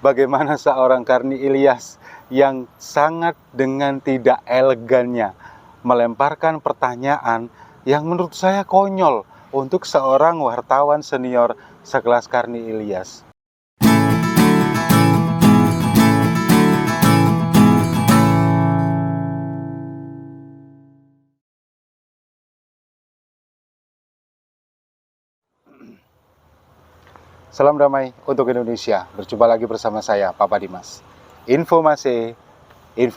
bagaimana seorang Karni Ilyas yang sangat dengan tidak elegannya melemparkan pertanyaan yang menurut saya konyol untuk seorang wartawan senior sekelas Karni Ilyas. Salam damai untuk Indonesia. Berjumpa lagi bersama saya, Papa Dimas. Info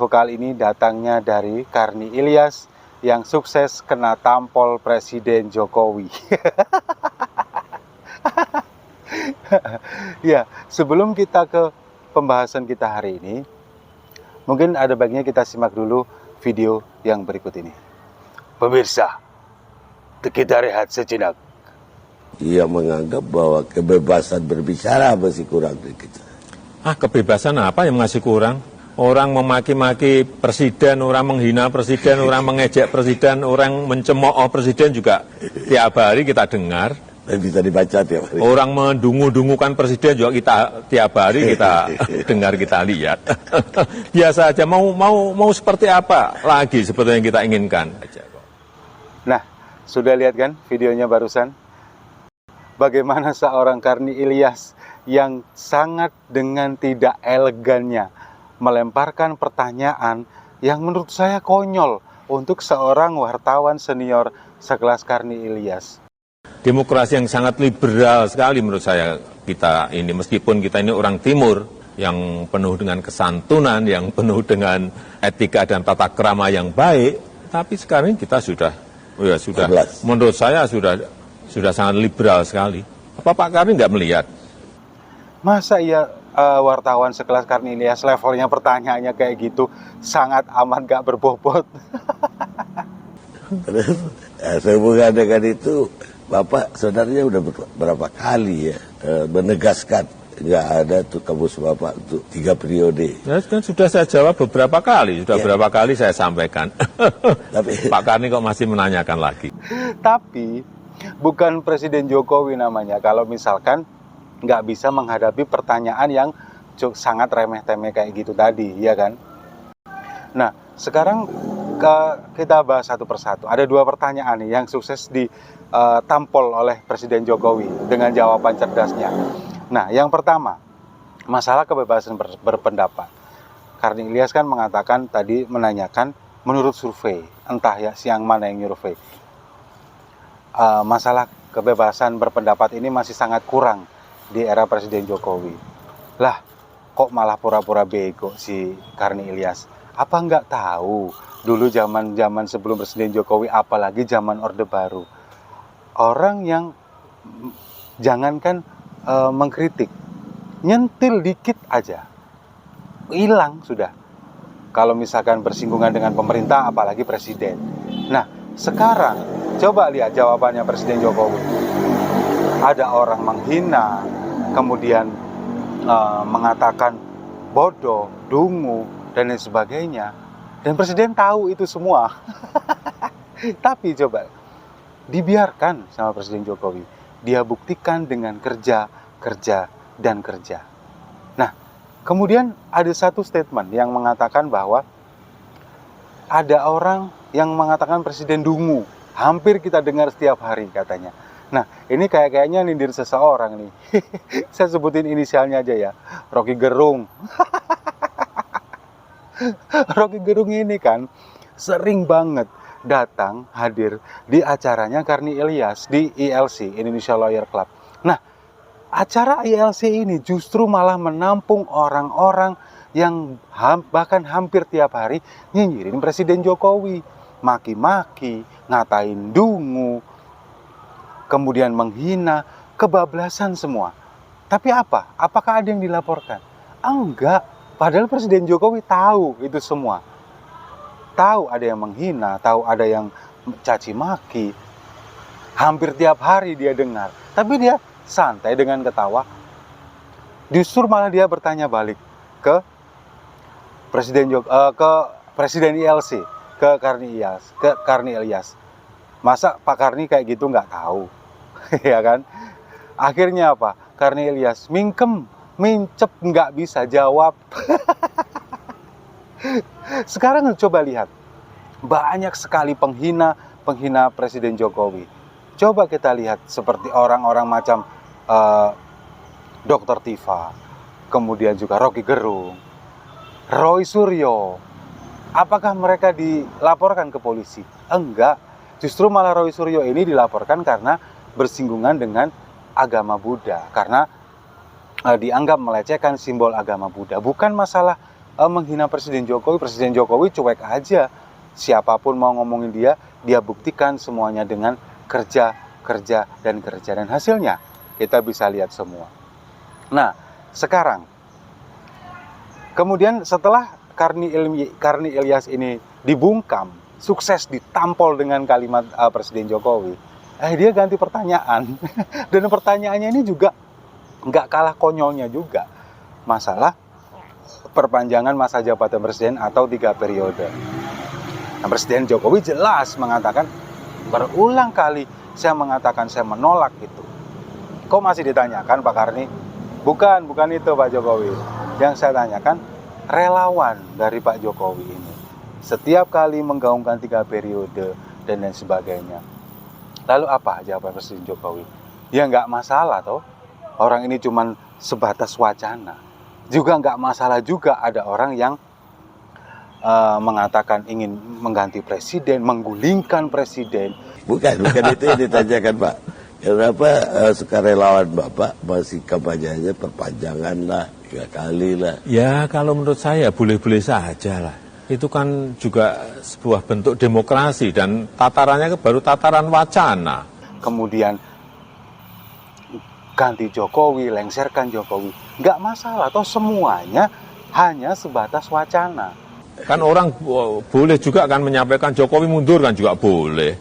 kali ini datangnya dari Karni Ilyas yang sukses kena tampol Presiden Jokowi. Ya, sebelum kita ke pembahasan kita hari ini, mungkin ada baiknya kita simak dulu video yang berikut ini. Pemirsa, kita rehat sejenak. Ia menganggap bahwa kebebasan berbicara masih kurang dari kita. Kebebasan apa yang masih kurang? Orang memaki-maki presiden, orang menghina presiden, orang mengejek presiden, orang mencemooh presiden juga tiap hari kita dengar. Dan bisa dibaca tiap hari. Orang mendungu-dungukan presiden juga kita tiap hari kita dengar, kita lihat. Biasa aja, mau seperti apa lagi seperti yang kita inginkan. Nah, sudah lihat kan videonya barusan? Bagaimana seorang Karni Ilyas yang sangat dengan tidak elegannya melemparkan pertanyaan yang menurut saya konyol untuk seorang wartawan senior sekelas Karni Ilyas. Demokrasi yang sangat liberal sekali menurut saya kita ini, meskipun kita ini orang timur yang penuh dengan kesantunan, yang penuh dengan etika dan tata krama yang baik, tapi sekarang kita sudah menurut saya sudah sangat liberal sekali. Apa Pak Karni nggak melihat? Masa iya wartawan sekelas Karni Ilyas levelnya pertanyaannya kayak gitu, sangat amat gak berbobot. Sehubungan dengan itu, Bapak sebenarnya udah berapa kali ya menegaskan nggak ada tuh kampus Bapak untuk 3 periode. Ya, kan sudah saya jawab beberapa kali, berapa kali saya sampaikan. Tapi Pak Karni kok masih menanyakan lagi? Tapi bukan Presiden Jokowi namanya kalau misalkan nggak bisa menghadapi pertanyaan yang sangat remeh-temeh kayak gitu tadi, ya kan? Nah, sekarang kita bahas satu persatu. Ada 2 pertanyaan nih yang sukses ditampol oleh Presiden Jokowi dengan jawaban cerdasnya. Nah, yang pertama, masalah kebebasan berpendapat. Karni Ilyas kan mengatakan tadi, menanyakan menurut survei, entah ya siang mana yang nyurvei. Masalah kebebasan berpendapat ini masih sangat kurang di era Presiden Jokowi. Lah, kok malah pura-pura bego si Karni Ilyas? Apa nggak tahu dulu zaman sebelum Presiden Jokowi, apalagi zaman Orde Baru, orang yang jangankan mengkritik, nyentil dikit aja hilang sudah. Kalau misalkan bersinggungan dengan pemerintah, apalagi presiden. Nah, sekarang coba lihat jawabannya Presiden Jokowi. Ada orang menghina, kemudian mengatakan bodoh, dungu, dan lain sebagainya. Dan Presiden tahu itu semua. Tapi coba dibiarkan sama Presiden Jokowi. Dia buktikan dengan kerja. Nah, kemudian ada satu statement yang mengatakan bahwa ada orang yang mengatakan Presiden dungu. Hampir kita dengar setiap hari katanya. Nah, ini kayaknya nindir seseorang nih. Saya sebutin inisialnya aja ya. Rocky Gerung. Rocky Gerung ini kan sering banget datang hadir di acaranya Karni Ilyas di ILC, Indonesia Lawyer Club. Nah, acara ILC ini justru malah menampung orang-orang yang bahkan hampir tiap hari nyinyirin Presiden Jokowi, maki-maki, ngatain dungu, kemudian menghina, kebablasan semua. Tapi apa? Apakah ada yang dilaporkan? Enggak. Padahal Presiden Jokowi tahu itu semua. Tahu ada yang menghina, tahu ada yang caci maki. Hampir tiap hari dia dengar. Tapi dia santai dengan ketawa. Justru malah dia bertanya balik ke Presiden ILC, ke Karni Ilyas. Masa Pak Karni kayak gitu nggak tahu? Ya kan? Akhirnya apa? Karni Ilyas mingkem mincep nggak bisa jawab. Sekarang coba lihat, banyak sekali penghina Presiden Jokowi. Coba kita lihat seperti orang-orang macam Dr. Tifa, kemudian juga Rocky Gerung, Roy Suryo. Apakah mereka dilaporkan ke polisi? Enggak. Justru malah Roy Suryo ini dilaporkan karena bersinggungan dengan agama Buddha. Karena dianggap melecehkan simbol agama Buddha. Bukan masalah menghina Presiden Jokowi. Presiden Jokowi cuek aja. Siapapun mau ngomongin dia buktikan semuanya dengan kerja. Dan hasilnya kita bisa lihat semua. Nah, sekarang kemudian setelah Karni Ilyas ini dibungkam, sukses ditampol dengan kalimat Presiden Jokowi, dia ganti pertanyaan. Dan pertanyaannya ini juga nggak kalah konyolnya juga. Masalah perpanjangan masa jabatan presiden atau 3 periode. Nah, Presiden Jokowi jelas mengatakan, berulang kali saya mengatakan saya menolak itu. Kok masih ditanyakan Pak Karni? Bukan itu Pak Jokowi. Yang saya tanyakan, relawan dari Pak Jokowi ini setiap kali menggaungkan 3 periode dan lain sebagainya. Lalu apa jawaban Presiden Jokowi? Ya nggak masalah toh. Orang ini cuma sebatas wacana. Juga nggak masalah juga ada orang yang mengatakan ingin mengganti presiden, menggulingkan presiden. Bukan itu yang ditanyakan Pak. Kenapa sukarelawan Bapak masih kampanyenya perpanjangan lah, 3 kali lah. Ya kalau menurut saya boleh-boleh saja lah. Itu kan juga sebuah bentuk demokrasi dan tatarannya baru tataran wacana. Kemudian ganti Jokowi, lengserkan Jokowi. Nggak masalah, toh semuanya hanya sebatas wacana. Kan orang boleh juga kan menyampaikan Jokowi mundur kan juga boleh.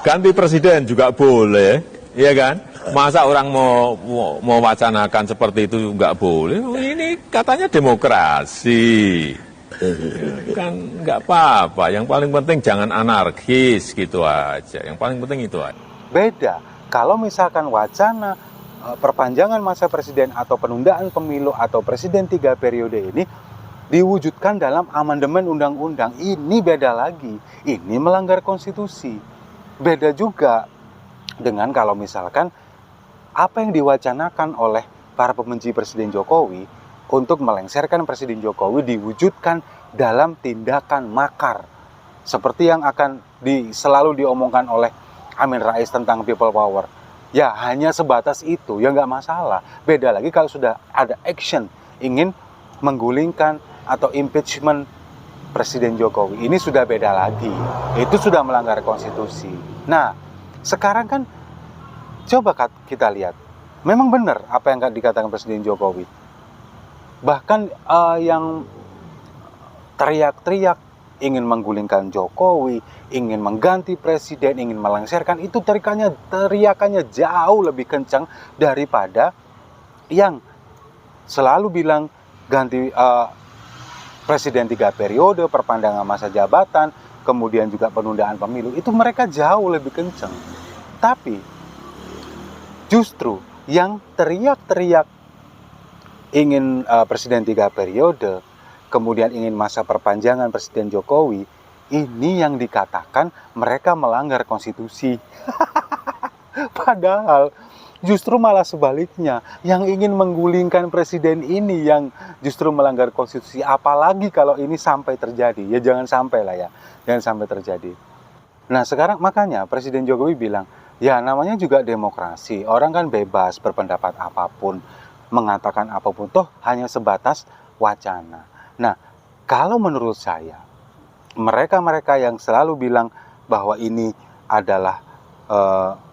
Ganti presiden juga boleh, iya kan? Masa orang mau wacanakan seperti itu nggak boleh? Ini katanya demokrasi. Kan nggak apa-apa, yang paling penting jangan anarkis gitu aja. Yang paling penting itu aja. Beda, kalau misalkan wacana perpanjangan masa presiden atau penundaan pemilu atau presiden 3 periode ini diwujudkan dalam amandemen undang-undang, ini beda lagi. Ini melanggar konstitusi. Beda juga dengan kalau misalkan apa yang diwacanakan oleh para pembenci Presiden Jokowi untuk melengsarkan Presiden Jokowi diwujudkan dalam tindakan makar. Seperti yang akan selalu diomongkan oleh Amin Rais tentang people power. Ya hanya sebatas itu, ya nggak masalah. Beda lagi kalau sudah ada action ingin menggulingkan atau impeachment Presiden Jokowi. Ini sudah beda lagi. Itu sudah melanggar konstitusi. Nah, sekarang kan coba kita lihat. Memang benar apa yang dikatakan Presiden Jokowi. Bahkan yang teriak-teriak ingin menggulingkan Jokowi, ingin mengganti presiden, ingin melengsarkan, itu teriakannya jauh lebih kencang daripada yang selalu bilang ganti presiden 3 periode, perpanjangan masa jabatan, kemudian juga penundaan pemilu. Itu mereka jauh lebih kencang. Tapi justru yang teriak-teriak ingin presiden 3 periode, kemudian ingin masa perpanjangan Presiden Jokowi, ini yang dikatakan mereka melanggar konstitusi. Padahal justru malah sebaliknya, yang ingin menggulingkan presiden ini yang justru melanggar konstitusi. Apalagi kalau ini sampai terjadi, ya jangan sampai lah ya, jangan sampai terjadi. Nah sekarang makanya Presiden Jokowi bilang, ya namanya juga demokrasi, orang kan bebas berpendapat apapun, mengatakan apapun, toh hanya sebatas wacana. Nah kalau menurut saya, mereka-mereka yang selalu bilang bahwa ini adalah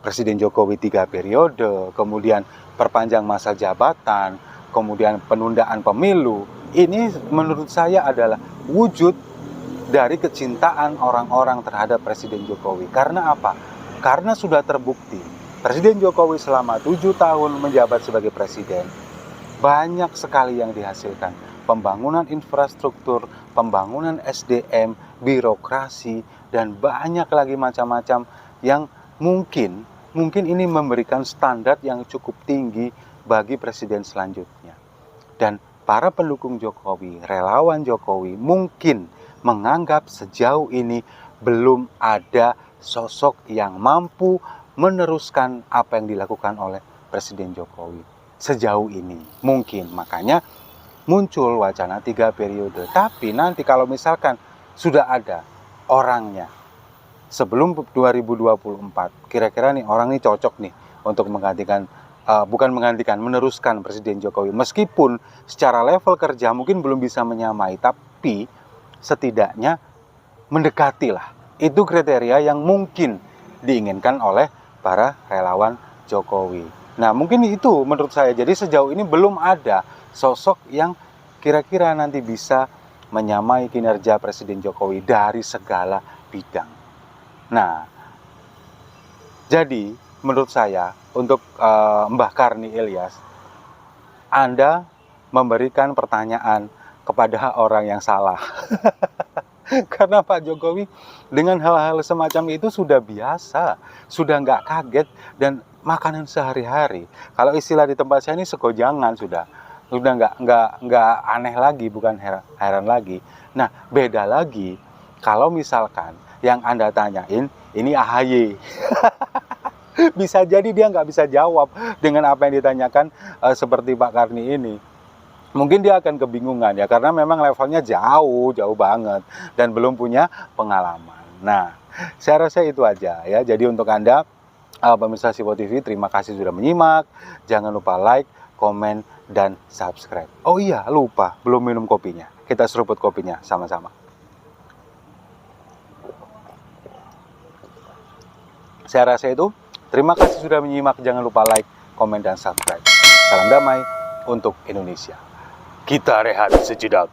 Presiden Jokowi 3 periode, kemudian perpanjang masa jabatan, kemudian penundaan pemilu, ini menurut saya adalah wujud dari kecintaan orang-orang terhadap Presiden Jokowi. Karena apa? Karena sudah terbukti Presiden Jokowi selama 7 tahun menjabat sebagai presiden, banyak sekali yang dihasilkan. Pembangunan infrastruktur, pembangunan SDM, birokrasi, dan banyak lagi macam-macam yang mungkin ini memberikan standar yang cukup tinggi bagi presiden selanjutnya. Dan para pendukung Jokowi, relawan Jokowi mungkin menganggap sejauh ini belum ada sosok yang mampu meneruskan apa yang dilakukan oleh Presiden Jokowi sejauh ini. Mungkin makanya muncul wacana 3 periode. Tapi nanti kalau misalkan sudah ada orangnya sebelum 2024, kira-kira nih orang ini cocok nih untuk menggantikan, meneruskan Presiden Jokowi. Meskipun secara level kerja mungkin belum bisa menyamai, tapi setidaknya mendekati lah. Itu kriteria yang mungkin diinginkan oleh para relawan Jokowi. Nah, mungkin itu menurut saya. Jadi sejauh ini belum ada sosok yang kira-kira nanti bisa menyamai kinerja Presiden Jokowi dari segala bidang. Nah, jadi menurut saya untuk Mbah Karni Ilyas, Anda memberikan pertanyaan kepada orang yang salah. Karena Pak Jokowi dengan hal-hal semacam itu sudah biasa, sudah nggak kaget dan makanan sehari-hari. Kalau istilah di tempat saya ini segojangan sudah nggak aneh lagi, bukan heran lagi. Nah, beda lagi kalau misalkan yang Anda tanyain ini AHY. Bisa jadi dia nggak bisa jawab dengan apa yang ditanyakan seperti Pak Karni ini. Mungkin dia akan kebingungan ya, karena memang levelnya jauh banget dan belum punya pengalaman. Nah, saya rasa itu aja ya. Jadi untuk Anda pemirsa Sipo TV, terima kasih sudah menyimak. Jangan lupa like, komen, dan subscribe. Oh iya, lupa, belum minum kopinya. Kita seruput kopinya sama-sama. Saya rasa itu. Terima kasih sudah menyimak. Jangan lupa like, komen, dan subscribe. Salam damai untuk Indonesia. Kita rehat sejenak.